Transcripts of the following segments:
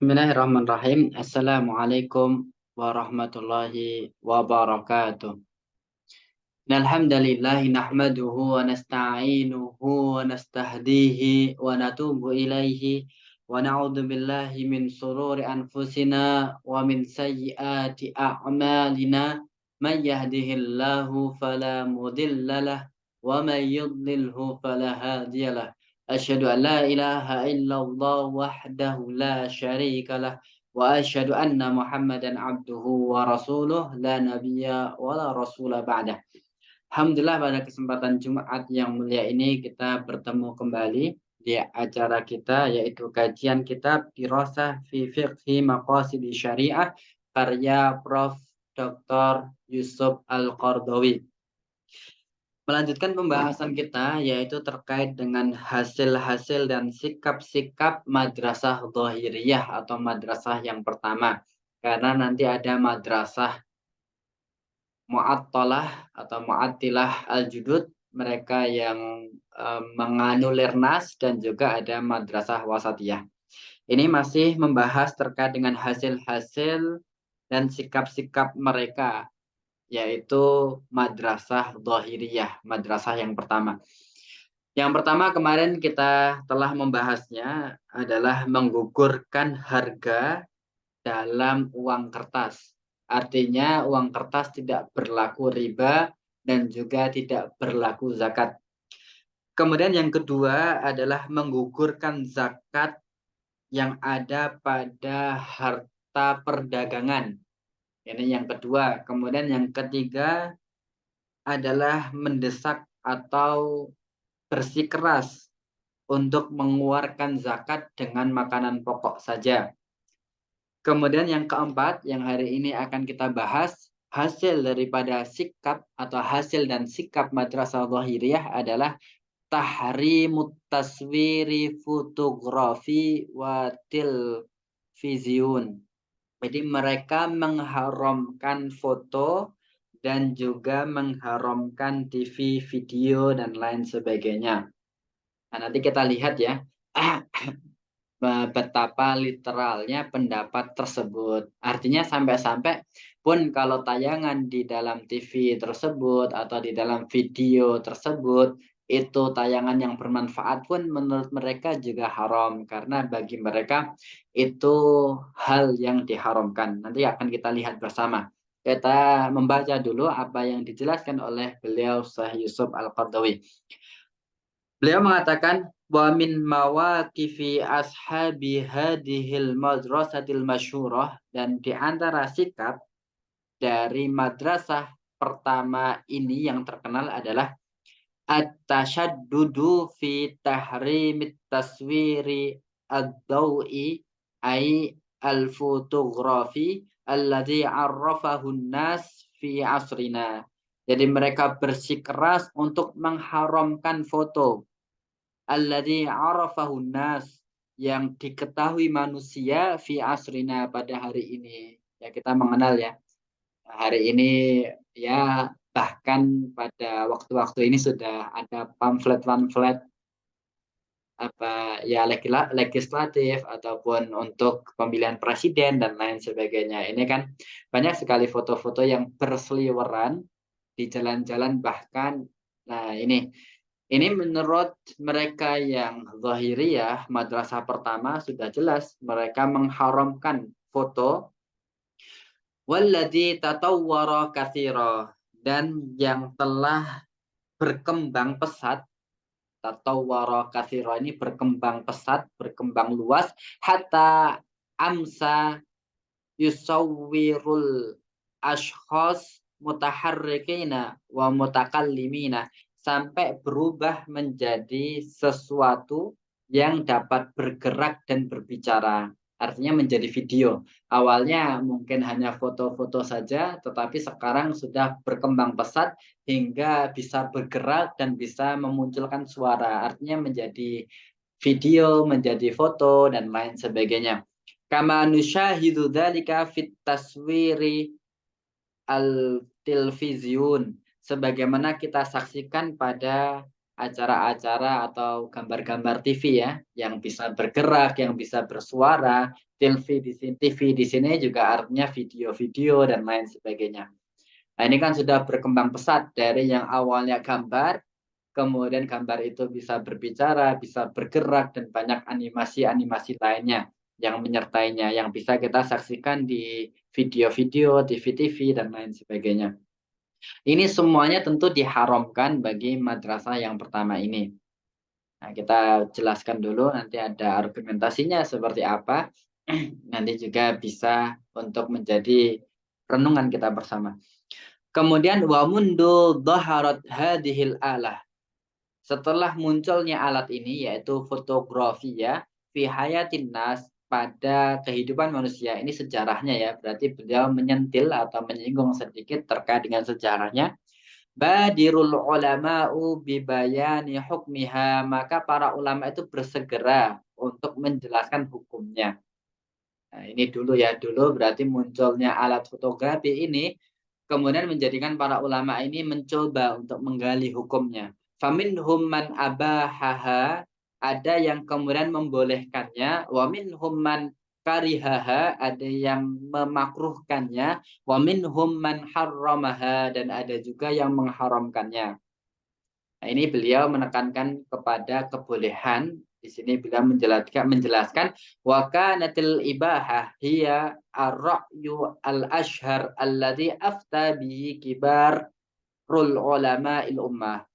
Bismillahirrahmanirrahim. Assalamualaikum warahmatullahi wabarakatuh. Alhamdulillah nahmaduhu wa nasta'inuhu wa nastahdihi wa natubu ilaihi wa na'udzu billahi min sururi anfusina wa min sayyiati a'malina may yahdihillahu fala mudhillalah wa may yudlilhu fala hadiyalah. Asyhadu an la ilaha illallah wahdahu la syarikalah wa asyhadu anna Muhammadan abduhu wa rasuluh la nabiyya wa la rasula ba'dah. Alhamdulillah pada kesempatan Jumat yang mulia ini kita bertemu kembali di acara kita yaitu kajian kitab Dirasah fi Fiqhi Maqasidi Syariah karya Prof. Dr. Yusuf Al-Qardawi. Melanjutkan pembahasan kita yaitu terkait dengan hasil-hasil dan sikap-sikap madrasah dhahiriyah atau madrasah yang pertama. Karena nanti ada madrasah Mu'attalah atau Mu'attilah al-Judud, mereka yang menganulir nas, dan juga ada madrasah wasatiyah. Ini masih membahas terkait dengan hasil-hasil dan sikap-sikap mereka, yaitu madrasah dhahiriyah, madrasah yang pertama. Yang pertama kemarin kita telah membahasnya adalah menggugurkan harga dalam uang kertas. Artinya uang kertas tidak berlaku riba dan juga tidak berlaku zakat. Kemudian yang kedua adalah menggugurkan zakat yang ada pada harta perdagangan. Ini yang kedua. Kemudian yang ketiga adalah mendesak atau bersikeras untuk mengeluarkan zakat dengan makanan pokok saja. Kemudian yang keempat yang hari ini akan kita bahas, hasil daripada sikap atau hasil dan sikap madrasah dhahiriyah adalah tahrimut taswiri fotografi wa tilvizyun. Jadi mereka mengharamkan foto dan juga mengharamkan TV, video, dan lain sebagainya. Nah, nanti kita lihat ya. Betapa literalnya pendapat tersebut. Artinya sampai-sampai pun kalau tayangan di dalam TV tersebut atau di dalam video tersebut itu tayangan yang bermanfaat pun menurut mereka juga haram karena bagi mereka itu hal yang diharamkan. Nanti akan kita lihat bersama. Kita membaca dulu apa yang dijelaskan oleh beliau Syekh Yusuf Al-Qardawi. Beliau mengatakan wa min mawaqifi ashabi hadhil madrasatil masyhurah, dan di antara sikap dari madrasah pertama ini yang terkenal adalah at-tashaddudu fi tahrimit taswiri ad-dawi ay al-fotografi alladhi arrafahu nas fi asrina. Jadi mereka bersikeras untuk mengharamkan foto alladzi arafahu nas, yang diketahui manusia fi asrina, pada hari ini. Ya, kita mengenal ya. Hari ini ya, bahkan pada waktu-waktu ini sudah ada pamflet-pamflet apa ya, legislatif ataupun untuk pemilihan presiden dan lain sebagainya. Ini kan banyak sekali foto-foto yang berseliweran di jalan-jalan, bahkan nah ini menurut mereka yang zahiriyah, madrasah pertama, sudah jelas mereka mengharamkan foto. Walladzi tatawwara katsira, dan yang telah berkembang pesat. Tatawwara katsira ini berkembang pesat, berkembang luas, hatta amsa yusawwirul ashkhas mutaharrikina wa mutakallimina, sampai berubah menjadi sesuatu yang dapat bergerak dan berbicara. Artinya menjadi video. Awalnya mungkin hanya foto-foto saja, tetapi sekarang sudah berkembang pesat hingga bisa bergerak dan bisa memunculkan suara. Artinya menjadi video, menjadi foto, dan lain sebagainya. Kama nusyahidu dzalika fit taswiri al-tilvizyun, sebagaimana kita saksikan pada acara-acara atau gambar-gambar TV ya, yang bisa bergerak, yang bisa bersuara, TV di sini juga artinya video-video dan lain sebagainya. Nah, ini kan sudah berkembang pesat dari yang awalnya gambar, kemudian gambar itu bisa berbicara, bisa bergerak, dan banyak animasi-animasi lainnya yang menyertainya, yang bisa kita saksikan di video-video, TV-TV, dan lain sebagainya. Ini semuanya tentu diharamkan bagi madrasah yang pertama ini. Nah, kita jelaskan dulu, nanti ada argumentasinya seperti apa. Nanti juga bisa untuk menjadi renungan kita bersama. Kemudian wa mundu dhaharat hadhil alah. Setelah munculnya alat ini yaitu fotografi ya, fi hayatin nas, pada kehidupan manusia. Ini sejarahnya ya, berarti beliau menyentil atau menyinggung sedikit terkait dengan sejarahnya. Badirul ulama'u bibayani hukmiha, maka para ulama itu bersegera untuk menjelaskan hukumnya. Nah, ini dulu ya, dulu berarti munculnya alat fotografi ini kemudian menjadikan para ulama ini mencoba untuk menggali hukumnya. Faminhum man abahaha, ada yang kemudian membolehkannya, wa minhum man karihaha, ada yang memakruhkannya, wa minhum man harramaha, dan ada juga yang mengharamkannya. Nah, ini beliau menekankan kepada kebolehan. Di sini beliau menjelaskan wa kanatil ibahah hiya ar-ra'yu al-ashhar alladhi afta bihi kibarul ulama'il ummah.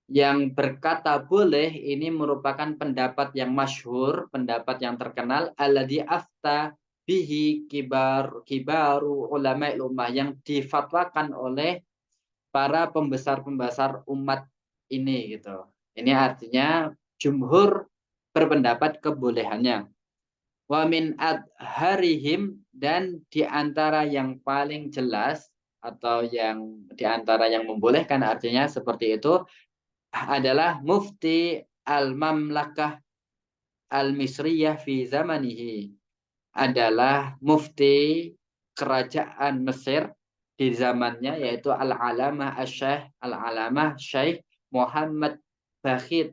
Yang berkata boleh ini merupakan pendapat yang masyhur, pendapat yang terkenal, alladhi afta bihi kibaru ulama'il ummah, yang difatwakan oleh para pembesar-pembesar umat ini gitu. Ini artinya jumhur berpendapat kebolehannya. Wa min adharihim, dan di antara yang paling jelas atau yang di antara yang membolehkan artinya seperti itu adalah mufti al-mamlakah al-misriyah fi zamanihi, adalah mufti kerajaan Mesir di zamannya, yaitu Al-Alamah Syekh Muhammad Bakhit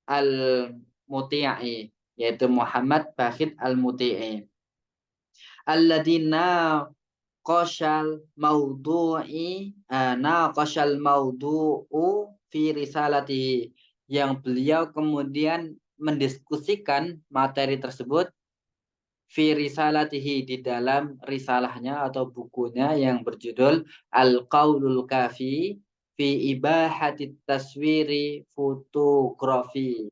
Al-Muti'i, yaitu Muhammad Bakhit Al-Muti'i. Alladina naqashal maudu'u fi risalatihi, yang beliau kemudian mendiskusikan materi tersebut fi risalatihi, di dalam risalahnya atau bukunya yang berjudul Al-Qaulul Kafi fi ibahati taswiri fotografi.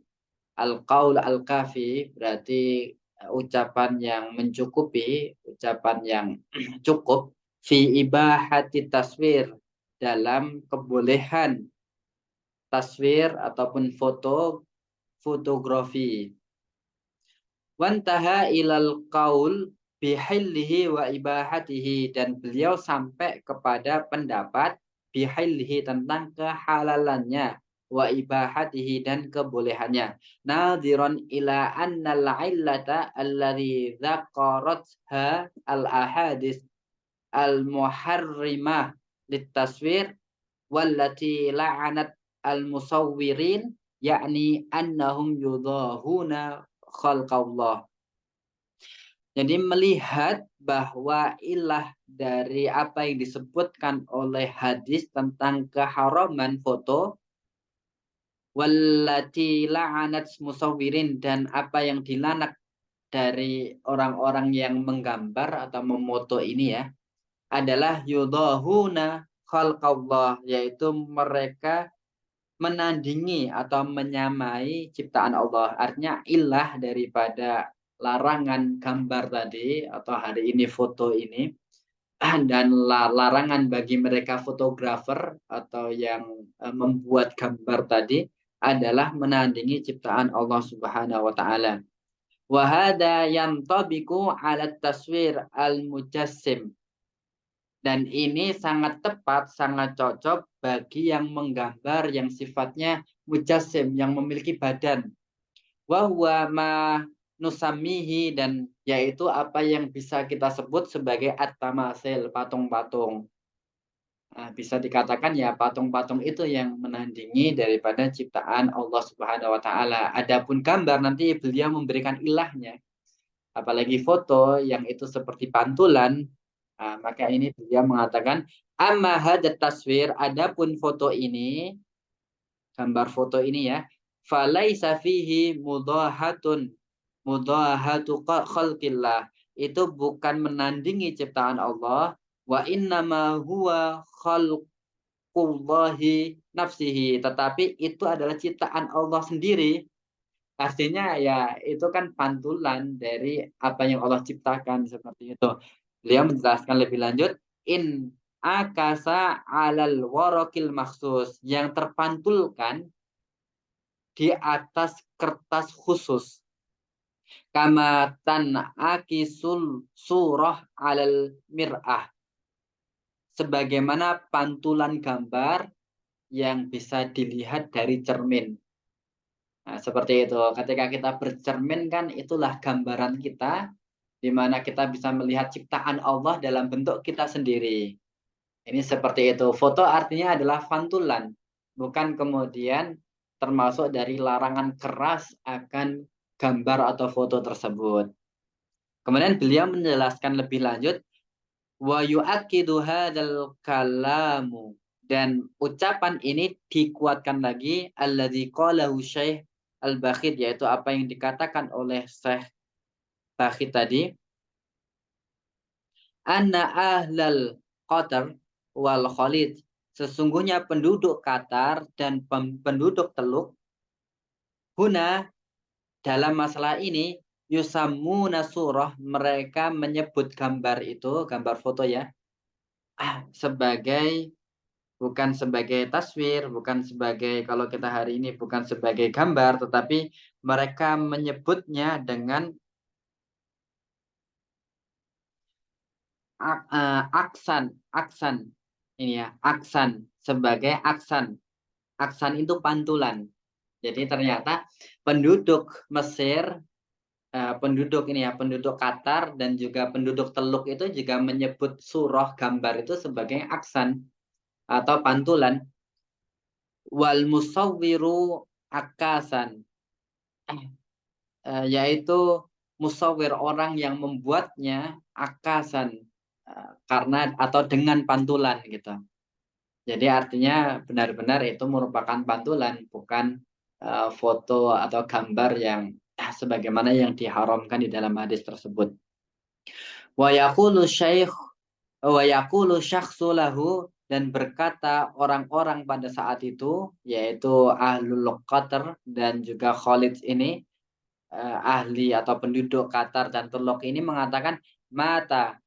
Al-Qaul Al-Kafi berarti ucapan yang mencukupi, ucapan yang cukup, fi ibahati taswir, dalam kebolehan taswir ataupun fotografi. Wantaha ilal qaul bihillihi wa ibahatihi, dan beliau sampai kepada pendapat bihillihi, tentang kehalalannya, wa ibahatihi, dan kebolehannya. Nadhiran ila annal illata alladhi dzaqaratha al ahadits al muharrimah litaswir wallati la'anat al musawwirin, yakni annahum yudahuna khalqallah. Jadi melihat bahwa ilah dari apa yang disebutkan oleh hadis tentang keharaman foto, wallati la'anat musawwirin, dan apa yang dilanak dari orang-orang yang menggambar atau memoto ini ya, adalah yudahuna khalqallah, yaitu mereka menandingi atau menyamai ciptaan Allah. Artinya ilah daripada larangan gambar tadi atau hari ini foto ini, dan larangan bagi mereka fotografer atau yang membuat gambar tadi adalah menandingi ciptaan Allah Subhanahu wa taala. Wa hada yantabiqu 'ala taswir al-mujassim, dan ini sangat tepat, sangat cocok bagi yang menggambar yang sifatnya mujassim, yang memiliki badan. Wa huwa ma nusamihi, dan yaitu apa yang bisa kita sebut sebagai at-tamasil, patung-patung. Bisa dikatakan ya patung-patung itu yang menandingi daripada ciptaan Allah Subhanahu wa taala. Adapun gambar nanti beliau memberikan ilahnya. Apalagi foto yang itu seperti pantulan, maka ini beliau mengatakan amma hadat taswir, adapun foto ini, gambar foto ini ya, falaisa fihi mudahatu khalqillah, itu bukan menandingi ciptaan Allah, wa innama huwa khalqullahi nafsihi, tetapi itu adalah ciptaan Allah sendiri. Artinya ya itu kan pantulan dari apa yang Allah ciptakan seperti itu. Beliau menjelaskan lebih lanjut, in akasa alal warokil maksus, yang terpantulkan di atas kertas khusus. Kama akisul surah alal mir'ah, sebagaimana pantulan gambar yang bisa dilihat dari cermin. Nah, seperti itu. Ketika kita bercermin kan itulah gambaran kita, di mana kita bisa melihat ciptaan Allah dalam bentuk kita sendiri. Ini seperti itu. Foto artinya adalah pantulan, bukan kemudian termasuk dari larangan keras akan gambar atau foto tersebut. Kemudian beliau menjelaskan lebih lanjut, wa yu'akkidu hadzal kalamu, dan ucapan ini dikuatkan lagi alladzi qalahu Syekh Al-Bakhit, yaitu apa yang dikatakan oleh Syekh Bakhit tadi, anna ahlal Qatar wal Khalid, sesungguhnya penduduk Qatar dan penduduk Teluk, huna, dalam masalah ini, yusammuna surah, mereka menyebut gambar itu, gambar foto ya, sebagai, bukan sebagai taswir, bukan sebagai, kalau kita hari ini bukan sebagai gambar, tetapi mereka menyebutnya dengan aksan, aksan ini ya, aksan, sebagai aksan. Aksan itu pantulan. Jadi ternyata penduduk Mesir, penduduk ini ya, penduduk Qatar dan juga penduduk Teluk itu juga menyebut surah gambar itu sebagai aksan atau pantulan. Wal musawwiru akasan, yaitu musawwir, orang yang membuatnya, akasan, karena atau dengan pantulan gitu. Jadi artinya benar-benar itu merupakan pantulan, bukan foto atau gambar yang sebagaimana yang diharamkan di dalam hadis tersebut. Wa yaqulu syekh wa yaqulu syakhsu lahu, dan berkata orang-orang pada saat itu, yaitu ahlul Qatar dan juga Khalid ini, ahli atau penduduk Qatar dan Teluk ini mengatakan, mata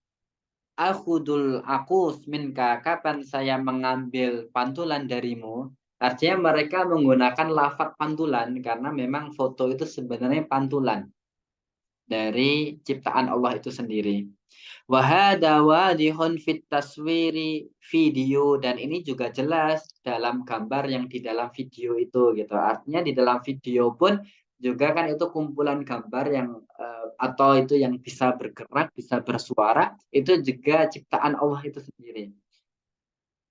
akhudul akus minka, kapan saya mengambil pantulan darimu. Artinya mereka menggunakan lafaz pantulan karena memang foto itu sebenarnya pantulan dari ciptaan Allah itu sendiri. Wahada wadihun fit taswiri video, dan ini juga jelas dalam gambar yang di dalam video itu gitu. Artinya di dalam video pun juga kan itu kumpulan gambar yang atau itu yang bisa bergerak, bisa bersuara, itu juga ciptaan Allah itu sendiri.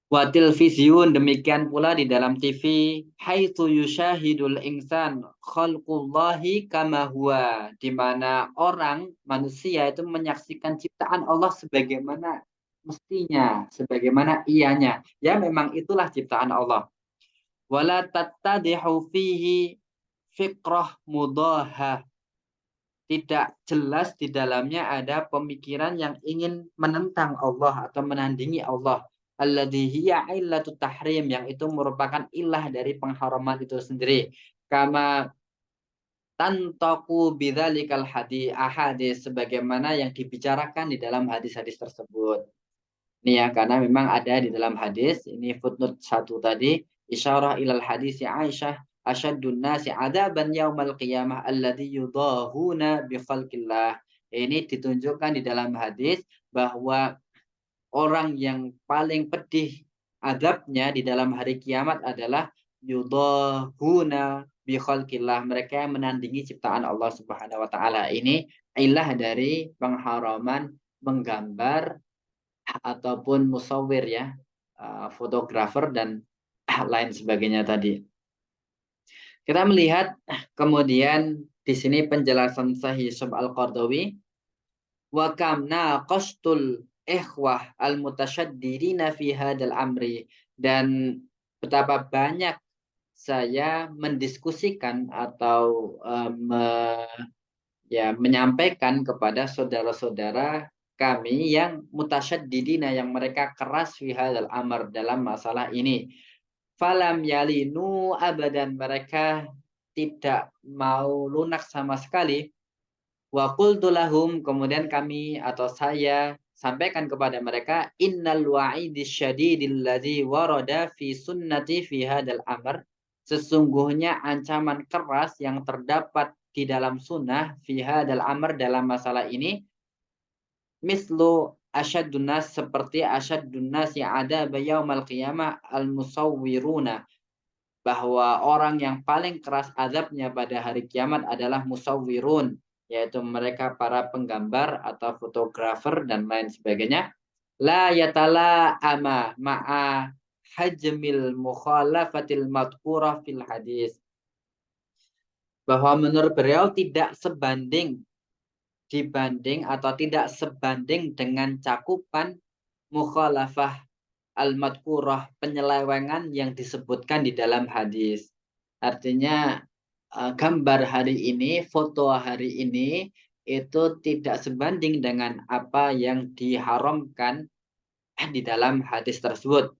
Wa tilvizyun, demikian pula di dalam TV, haitsu yusyahidul insan khalqullahi kama huwa, di mana orang manusia itu menyaksikan ciptaan Allah sebagaimana mestinya, sebagaimana ianya. Ya memang itulah ciptaan Allah. Wala tattadihu fihi fikrah mudaha, tidak jelas di dalamnya ada pemikiran yang ingin menentang Allah atau menandingi Allah. Alladzi hiya illatut tahrim, yang itu merupakan ilah dari pengharaman itu sendiri. Kama tantaku bidzalikal hadis, sebagaimana yang dibicarakan di dalam hadis-hadis tersebut. Ini ya, karena memang ada di dalam hadis, ini footnote 1 tadi, isyarah ilal hadis Aisyah, asyaddun nasi adaban yaumal qiyamah alladzi yudahuna bi khalqillah. Ini ditunjukkan di dalam hadis bahwa orang yang paling pedih adabnya di dalam hari kiamat adalah yudahuna bi khalqillah, mereka yang menandingi ciptaan Allah Subhanahu wa taala. Ini ilah dari pengharaman menggambar ataupun musawir ya, fotografer dan lain sebagainya tadi. Kita melihat kemudian di sini penjelasan Sahih Yusuf Al-Qardawi, wa kam naqashtul ikhwah al-mutasyaddidina fi hadal amri, dan betapa banyak saya mendiskusikan atau menyampaikan kepada saudara-saudara kami yang mutasyaddidina, yang mereka keras fi hadzal amr, dalam masalah ini. Falam yalinu abadan, mereka tidak mau lunak sama sekali. Wa qultu lahum, kemudian kami atau saya sampaikan kepada mereka, innal wa'idis syadidil ladzi warada fi sunnati fi hadzal amr, sesungguhnya ancaman keras yang terdapat di dalam sunnah fi hadzal amr, dalam masalah ini, mislu asyaddun nas, seperti asyaddun nas yang ada yaumal qiyamah al musawwiruna, bahwa orang yang paling keras azabnya pada hari kiamat adalah musawwirun, yaitu mereka para penggambar atau fotografer dan lain sebagainya. La yatala ama ma'a hajmil mukhalafatil madhkurah fil hadis, bahwa menurut beliau tidak sebanding dengan cakupan mukhalafah al-madhkurah, penyelewengan yang disebutkan di dalam hadis. Artinya gambar hari ini, foto hari ini itu tidak sebanding dengan apa yang diharamkan di dalam hadis tersebut.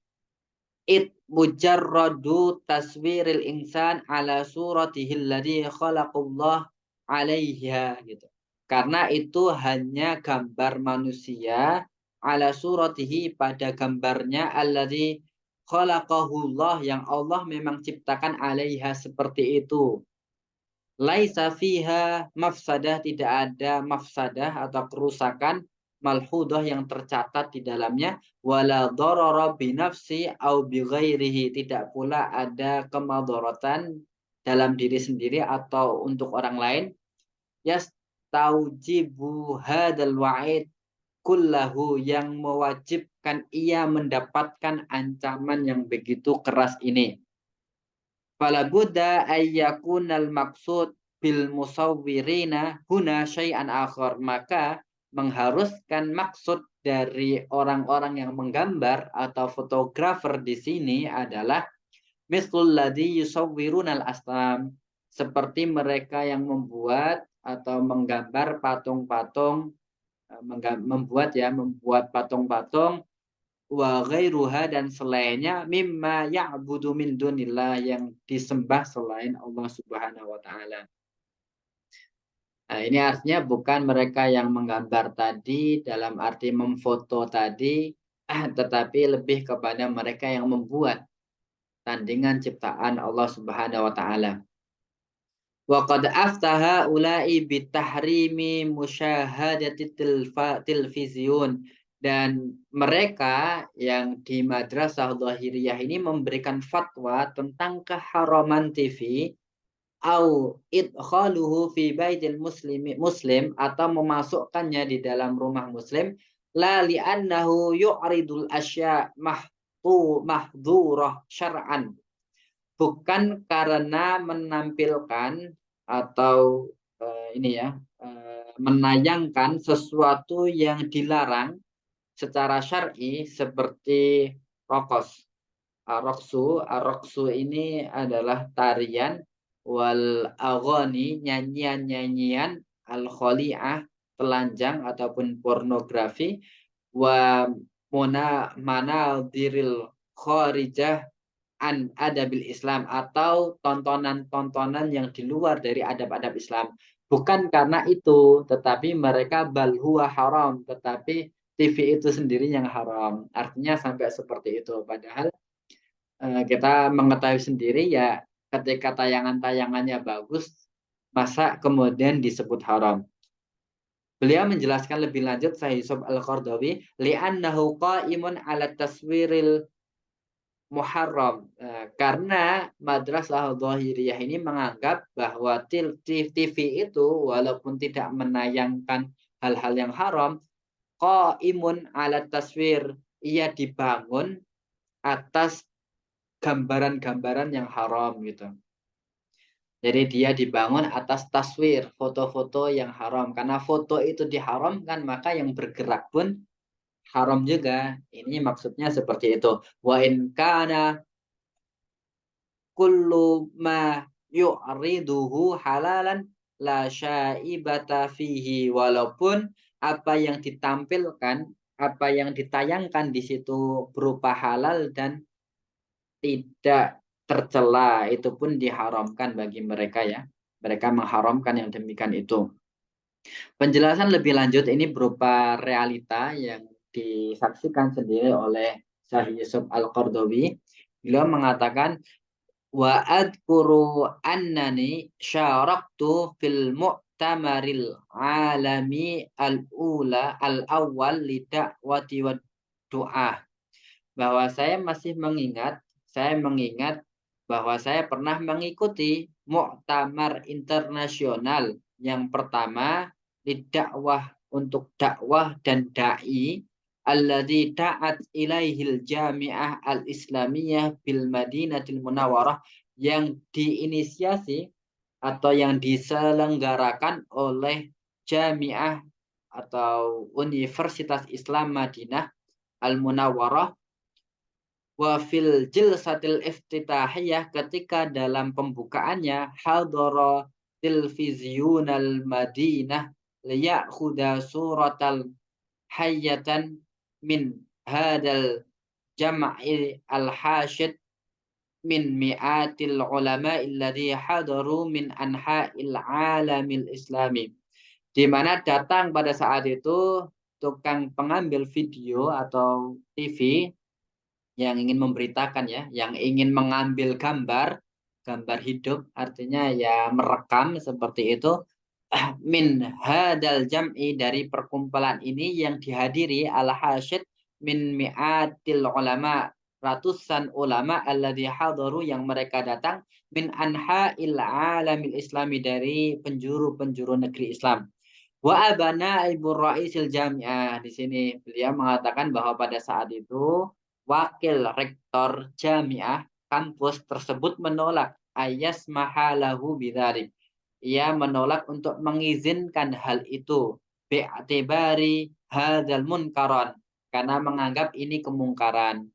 It mujarradu taswiril insan ala suratihi alladhi khalaqallah alaiha, gitu. Karena itu hanya gambar manusia ala suratihi, pada gambarnya, alladhi khalaqahullah, yang Allah memang ciptakan, alaiha, seperti itu. Laisa fiha mafsadah, tidak ada mafsadah atau kerusakan, malhudah, yang tercatat di dalamnya, wala darara binafsi au bighairihi, tidak pula ada kemadharatan dalam diri sendiri atau untuk orang lain. Yastaujibu hadzal wa'id kullahu, yang mewajibkan ia mendapatkan ancaman yang begitu keras ini. Fala budda ayyakunal maqsud bil musawwirina huna syai'an akhar, maka mengharuskan maksud dari orang-orang yang menggambar atau fotografer di sini adalah mislul ladzi yusawwirunal asnam, seperti mereka yang membuat atau menggambar patung-patung, membuat patung-patung, wa ghairuha, dan selainnya, mimma ya'budu min dunillah, yang disembah selain Allah Subhanahu wa taala. Nah, ini artinya bukan mereka yang menggambar tadi dalam arti memfoto tadi, tetapi lebih kepada mereka yang membuat tandingan ciptaan Allah Subhanahu wa taala. Wa qad aftaha ulai bitahrimi musyahadati tilvizyun, dan mereka yang di madrasah Dhahiriyah ini memberikan fatwa tentang keharaman TV, au idkhaluhu fi baitil muslim, atau memasukkannya di dalam rumah muslim, la li'annahu yu'ridul asya mahdhurah syar'an, bukan karena menampilkan atau menayangkan sesuatu yang dilarang secara syar'i, seperti rokos. Aroksu ini adalah tarian, wal aghani, nyanyian-nyanyian, al kholi'ah, telanjang ataupun pornografi, wa manadhiril kharijah an adabil Islam, atau tontonan-tontonan yang di luar dari adab-adab Islam. Bukan karena itu, tetapi mereka bal huwa haram, tetapi TV itu sendiri yang haram. Artinya sampai seperti itu. Padahal kita mengetahui sendiri ya, ketika tayangan-tayangannya bagus, masa kemudian disebut haram. Beliau menjelaskan lebih lanjut, Sahih Yusuf Al-Qardawi, li'annahu qa'imun 'ala taswiril muharram, karena madrasah Dhahiriyah ini menganggap bahwa TV itu walaupun tidak menayangkan hal-hal yang haram, qaimun 'ala taswir, ia dibangun atas gambaran-gambaran yang haram gitu. Jadi dia dibangun atas taswir, foto-foto yang haram. Karena foto itu diharamkan, maka yang bergerak pun haram juga. Ini maksudnya seperti itu. Wa in kana kullu ma yu'riduhu halalan la syaibata fihi. Walaupun apa yang ditampilkan, apa yang ditayangkan di situ berupa halal dan tidak tercela, itu pun diharamkan bagi mereka ya. Mereka mengharamkan yang demikian itu. Penjelasan lebih lanjut ini berupa realita yang disaksikan sendiri oleh Syekh Yusuf Al-Qardawi. Beliau mengatakan wa adkuru annani syaraktu fil mu'tamaril alami al-ula al-awwal li da'wati wa du'ah. Bahwa saya mengingat bahwa saya pernah mengikuti muktamar internasional yang pertama di dakwah untuk dakwah dan dai alladzi da'at ilaihil jami'ah al-islamiyah bil madinatil munawwarah, yang diinisiasi atau yang diselenggarakan oleh jami'ah atau Universitas Islam Madinah Al-Munawwarah. Wa fil jilsatil iftitahiyah, ketika dalam pembukaannya hadara tilvizyunal Madinah liya'khuda suratal hayyatan min hadal jam'i al-hashid min mi'atil ulama alladhi hadaru min anha'il alamil islami. Di mana datang pada saat itu tukang pengambil video atau TV yang ingin memberitakan ya, yang ingin mengambil gambar, gambar hidup, artinya ya merekam seperti itu. Min hadal jam'i, dari perkumpulan ini yang dihadiri al-hasyid min mi'atil ulama, ratusan ulama alladzi hadaru, yang mereka datang min anha'il alamil islami, dari penjuru-penjuru negeri Islam. Wa abana ibu ra'isil jami'ah, di sini beliau mengatakan bahwa pada saat itu wakil rektor jamiah kampus tersebut menolak ayas mahalahu bidzalik. Ia menolak untuk mengizinkan hal itu bi'tibari hadzal munkaran, karena menganggap ini kemungkaran.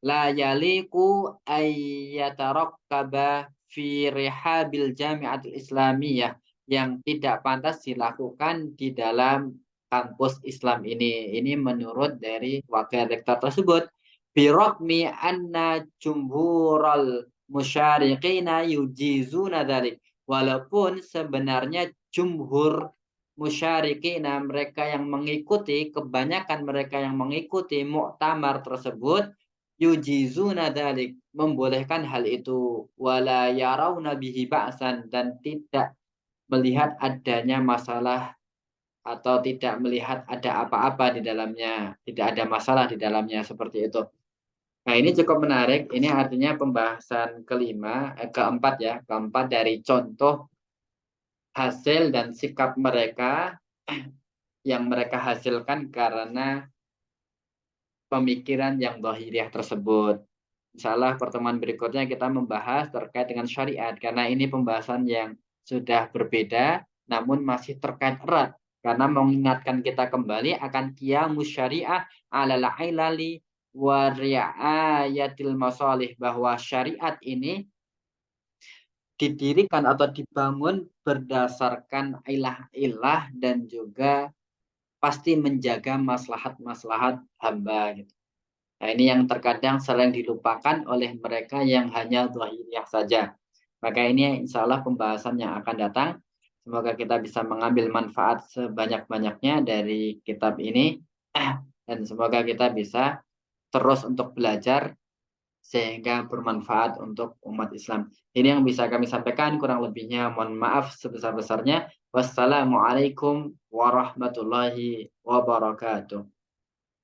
La yaliku ayyatarakkaba fi rihabil jami'atul islamiyah, yang tidak pantas dilakukan di dalam kampus Islam ini. Ini menurut dari wakil rektor tersebut. Birokmi anna jumhural musyariqina yujizuna dzalik. Walaupun sebenarnya jumhur musyariqina, mereka yang mengikuti, kebanyakan mereka yang mengikuti muktamar tersebut, yujizuna dzalik, membolehkan hal itu, wala yarawna bihi ba'san, dan tidak melihat adanya masalah atau tidak melihat ada apa-apa di dalamnya, tidak ada masalah di dalamnya, seperti itu. Nah, ini cukup menarik. Ini artinya pembahasan keempat ya, keempat dari contoh hasil dan sikap mereka yang mereka hasilkan karena pemikiran yang dhahiriyah tersebut. Insyaallah pertemuan berikutnya kita membahas terkait dengan syariat, karena ini pembahasan yang sudah berbeda namun masih terkait erat, karena mengingatkan kita kembali akan qiyamus syariah alal ilali wa ri'ayatil masalih, bahwa syariat ini didirikan atau dibangun berdasarkan ilah-ilah dan juga pasti menjaga maslahat-maslahat hamba gitu. Nah, ini yang terkadang sering dilupakan oleh mereka yang hanya zahiriyah saja. Maka ini insya Allah pembahasan yang akan datang. Semoga kita bisa mengambil manfaat sebanyak-banyaknya dari kitab ini. Dan semoga kita bisa terus untuk belajar sehingga bermanfaat untuk umat Islam. Ini yang bisa kami sampaikan, kurang lebihnya mohon maaf sebesar-besarnya. Wassalamualaikum warahmatullahi wabarakatuh.